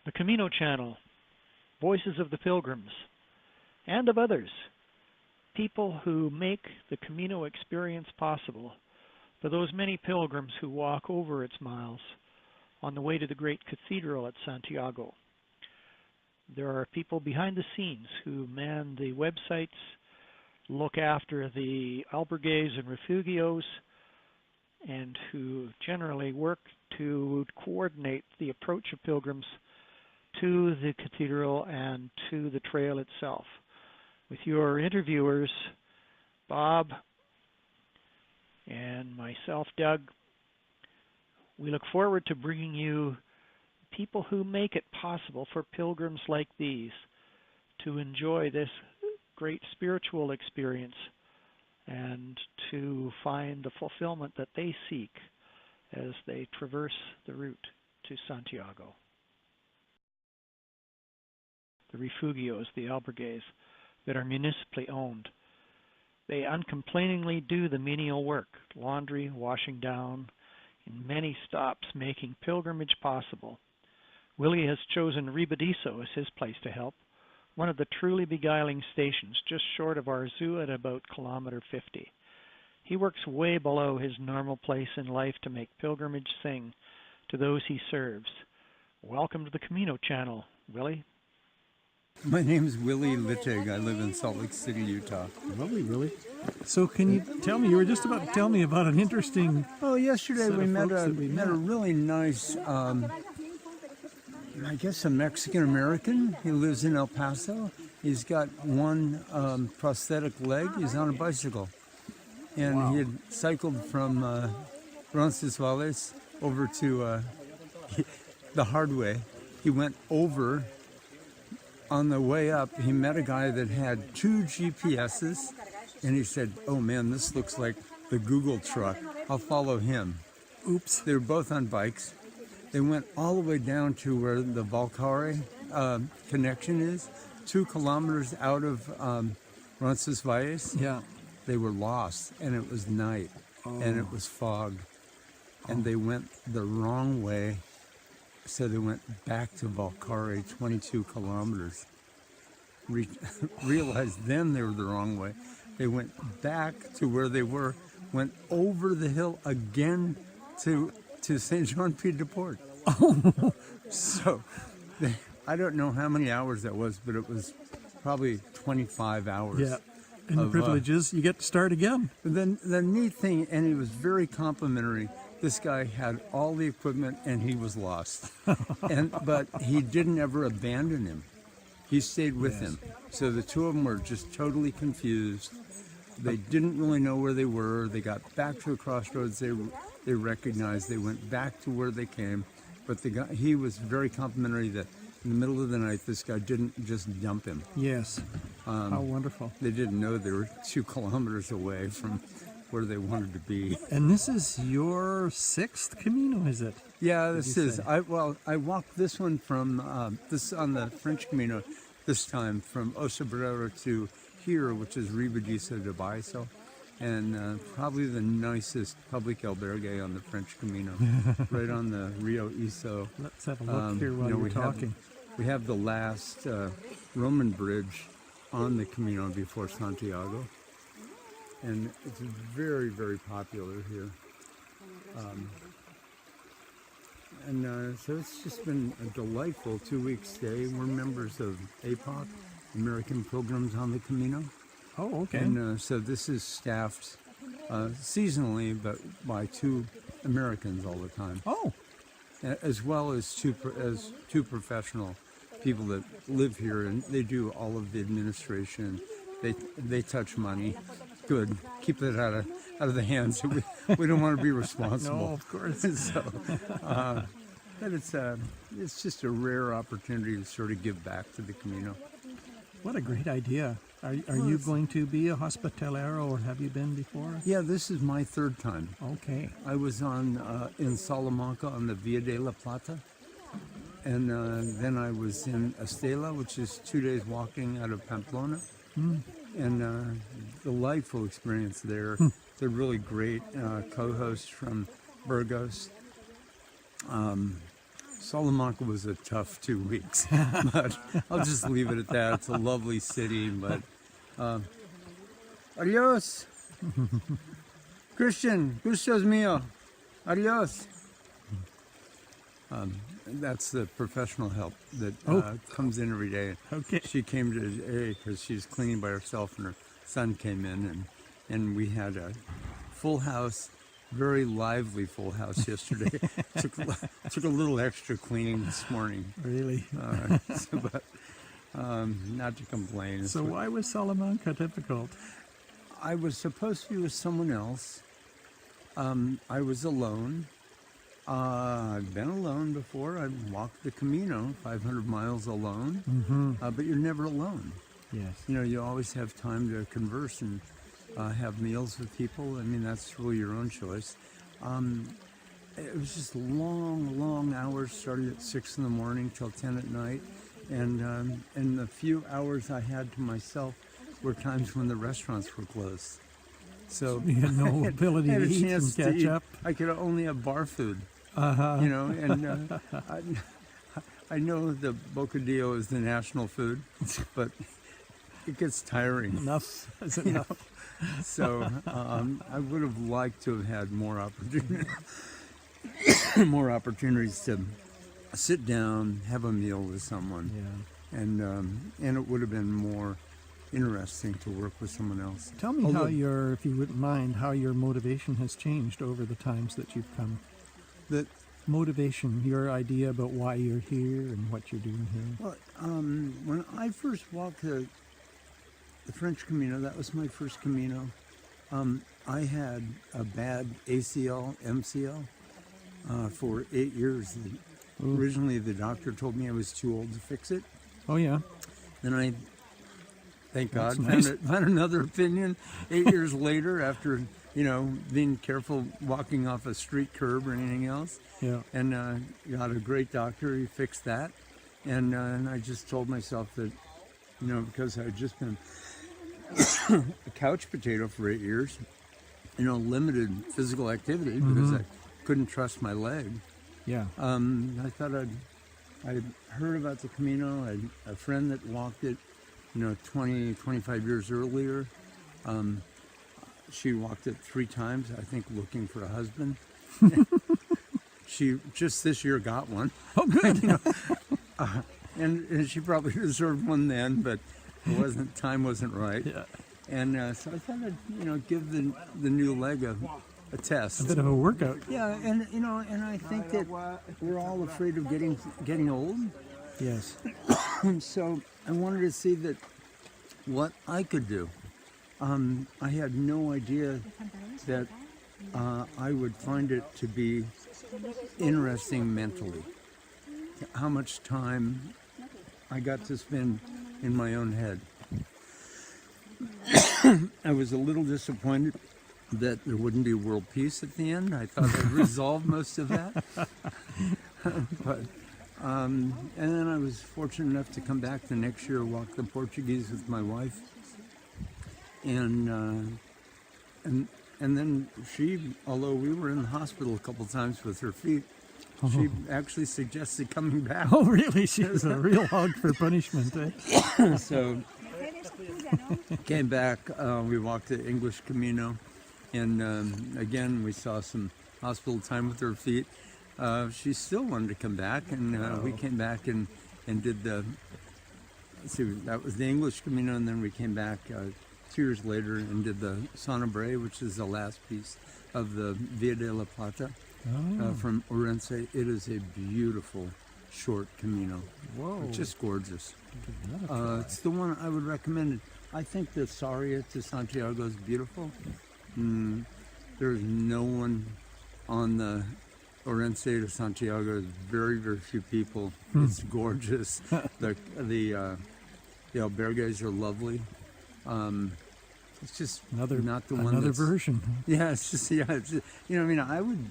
the Camino Channel, voices of the pilgrims, and of others, people who make the Camino experience possible for those many pilgrims who walk over its miles on the way to the great cathedral at Santiago. There are people behind the scenes who man the websites, look after the albergues and refugios, and who generally work to coordinate the approach of pilgrims to the cathedral and to the trail itself. With your interviewers, Bob and myself, Doug, we look forward to bringing you people who make it possible for pilgrims like these to enjoy this great spiritual experience and to find the fulfillment that they seek as they traverse the route to Santiago. The refugios, the albergues that are municipally owned, they uncomplainingly do the menial work, laundry, washing down, in many stops making pilgrimage possible. Willy has chosen Ribadiso as his place to help, one of the truly beguiling stations just short of Arzua at about kilometer 50. He works way below his normal place in life to make pilgrimage sing to those he serves. Welcome to the Camino Channel, Willy. My name is Willy Littig. I live in Salt Lake City, Utah. Lovely, Willy. So can you tell me, you were just about to tell me about an interesting... Oh, yesterday we met a really nice, I guess a Mexican-American. He lives in El Paso. He's got one prosthetic leg. He's on a bicycle. And Wow. he had cycled from Roncesvalles over to the hard way. He went over. On the way up, he met a guy that had 2 GPSs, and he said, "Oh man, this looks like the Google truck. I'll follow him." Oops. They were both on bikes. They went all the way down to where the Valcarce connection is, 2 kilometers out of Roncesvalles. Yeah. They were lost, and it was night, and it was fog, and they went the wrong way. So they went back to Valcarce, 22 kilometers. Realized then they were the wrong way. They went back to where they were, went over the hill again to Saint Jean Pied de Port. So I don't know how many hours that was, but it was probably 25 hours. Yeah. And the privilege is you get to start again. Then the neat thing, and he was very complimentary. This guy had all the equipment and he was lost. But he didn't ever abandon him. He stayed with him. So the 2 of them were just totally confused. They didn't really know where they were. They got back to a crossroads they recognized. They went back to where they came. But the guy, he was very complimentary that in the middle of the night, this guy didn't just dump him. Yes. How wonderful. They didn't know they were 2 kilometers away from where they wanted to be. And this is your 6th Camino, is it? Yeah, this is. I walked this one from this on the French Camino this time from Hospitaleros to here, which is Ribadiso de Baiso, and probably the nicest public albergue on the French Camino, right on the Rio Iso. Let's have a look here while you're talking. We have the last Roman bridge on the Camino before Santiago. And it's very, very popular here. So it's just been a delightful 2-week stay. We're members of APOC, American Pilgrims on the Camino. Oh, okay. And so this is staffed seasonally, but by 2 Americans all the time. Oh. As well as two professional people that live here, and they do all of the administration. They touch money. Good. Keep that out of the hands. We don't want to be responsible. No, of course. So, but it's just a rare opportunity to sort of give back to the Camino. What a great idea. Are you going to be a Hospitalero, or have you been before? Yeah, this is my 3rd time. Okay. I was in Salamanca on the Via de la Plata, and then I was in Estela, which is 2 days walking out of Pamplona. And delightful experience there. They're really great co-hosts from Burgos. Salamanca was a tough 2 weeks, but I'll just leave it at that. It's a lovely city, but adios, Christian, gustos mío, adios. That's the professional help that comes in every day. Okay. She came today because she's cleaning by herself, and her son came in, and we had a full house. Very lively full house yesterday. took a little extra cleaning this morning. Really? But not to complain. So why was Salamanca difficult? I was supposed to be with someone else. I was alone. I've been alone before. I walked the Camino, 500 miles alone. But you're never alone. Yes. You know, you always have time to converse and have meals with people. I mean, that's really your own choice. It was just long hours, started at 6 in the morning till 10 at night. And the few hours I had to myself were times when the restaurants were closed. So You had no ability I had to a eat chance and to catch eat. up. I could only have bar food, Uh-huh. you know, and I know the bocadillo is the national food, but it gets tiring. Enough is You know? enough. So I would have liked to have had more opportunities to sit down, have a meal with someone, Yeah. and it would have been more interesting to work with someone else. Tell me Although- how if you wouldn't mind, how your motivation has changed over the times that you've come. That Motivation, your idea about why you're here and what you're doing here. well, when I first walked the French Camino, that was my first Camino. I had a bad ACL, MCL for 8 years. Originally, the doctor told me I was too old to fix it. Oh, yeah. Then I, thank God, That's nice. found another opinion 8 years later after, you know, being careful walking off a street curb or anything else. Yeah. And got a great doctor. He fixed that. And I just told myself that, you know, because I had just been a couch potato for 8 years, you know, limited physical activity because I couldn't trust my leg. Yeah. I thought I'd heard about the Camino. I had a friend that walked it, you know, 25 years earlier. She walked it 3 times, I think, looking for a husband. She just this year got one. Oh, good. You know, and she probably deserved one then, but it wasn't. Time wasn't right. Yeah. And so I thought I'd, you know, give the new leg a test. A bit of a workout. Yeah, and you know, and I think that we're all afraid of getting old. Yes. And so I wanted to see that what I could do. I had no idea that I would find it to be interesting mentally. How much time I got to spend in my own head. I was a little disappointed that there wouldn't be world peace at the end. I thought I'd resolved most of that. But and then I was fortunate enough to come back the next year, walk the Portuguese with my wife, and then she, although we were in the hospital a couple times with her feet, she actually suggested coming back. Oh, really? She was a real hog for punishment, eh? So came back. We walked the English Camino, and again we saw some hospital time with her feet. She still wanted to come back, and we came back and did the. Let's see, that was the English Camino, and then we came back 2 years later and did the Sanabre, which is the last piece of the Via de la Plata from Orense. It is a beautiful short Camino. Whoa. Just gorgeous. It's the one I would recommend. I think the Sarria to Santiago is beautiful. There's no one on the Orense to Santiago. There's very, very few people. It's gorgeous. The albergues are lovely. It's just not the one. Another that's, version. Yeah, it's just it's, you know. I mean, I would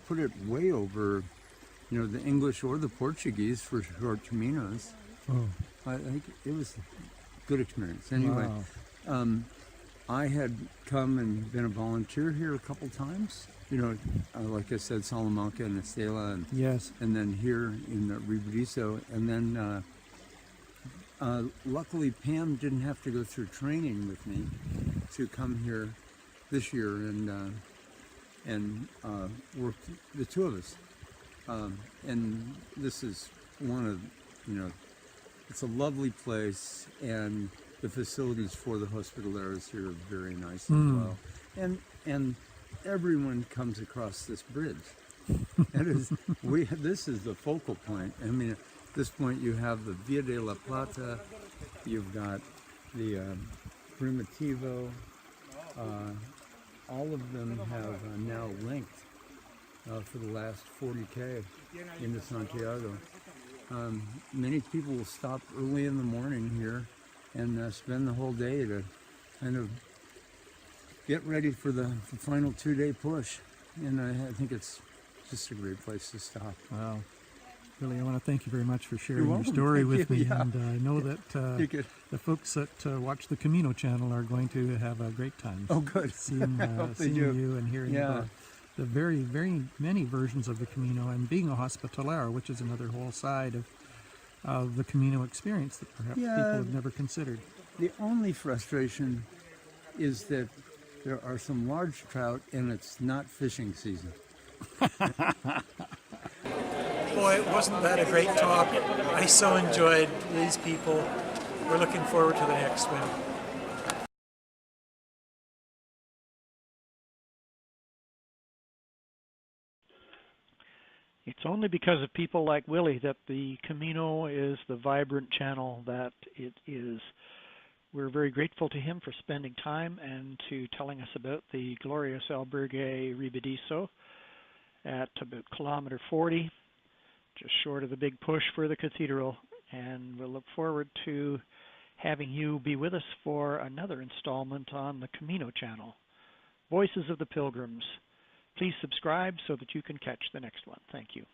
put it way over, the English or the Portuguese for short caminos. Oh. I think it was a good experience. Anyway, Wow. I had come and been a volunteer here a couple times. You know, like I said, Salamanca and Estela, and Yes. and then here in Ribadiso, and then luckily Pam didn't have to go through training with me to come here this year and work, the two of us. And this is one of, you know, it's a lovely place, and the facilities for the Hospitaleros here are very nice as well. And everyone comes across this bridge. This is the focal point. I mean, at this point you have the Via de la Plata, you've got the Primitivo. All of them have now linked for the last 40K into Santiago. Many people will stop early in the morning here and spend the whole day to kind of get ready for the final 2-day push. And I think it's just a great place to stop. Wow. Really, I want to thank you very much for sharing You're your welcome. story Thank with you. me. Yeah. And I know that the folks that watch the Camino channel are going to have a great time. Oh, good. Seeing, I hope they seeing do. you and hearing about the very, very many versions of the Camino, and being a Hospitalero, which is another whole side of the Camino experience that perhaps people have never considered. The only frustration is that there are some large trout and it's not fishing season. Boy, wasn't that a great talk? I so enjoyed these people. We're looking forward to the next one. It's only because of people like Willy that the Camino is the vibrant channel that it is. We're very grateful to him for spending time and to telling us about the glorious albergue Ribadiso at about kilometer 40, just short of the big push for the cathedral. And we'll look forward to having you be with us for another installment on the Camino channel. Voices of the Pilgrims. Please subscribe so that you can catch the next one. Thank you.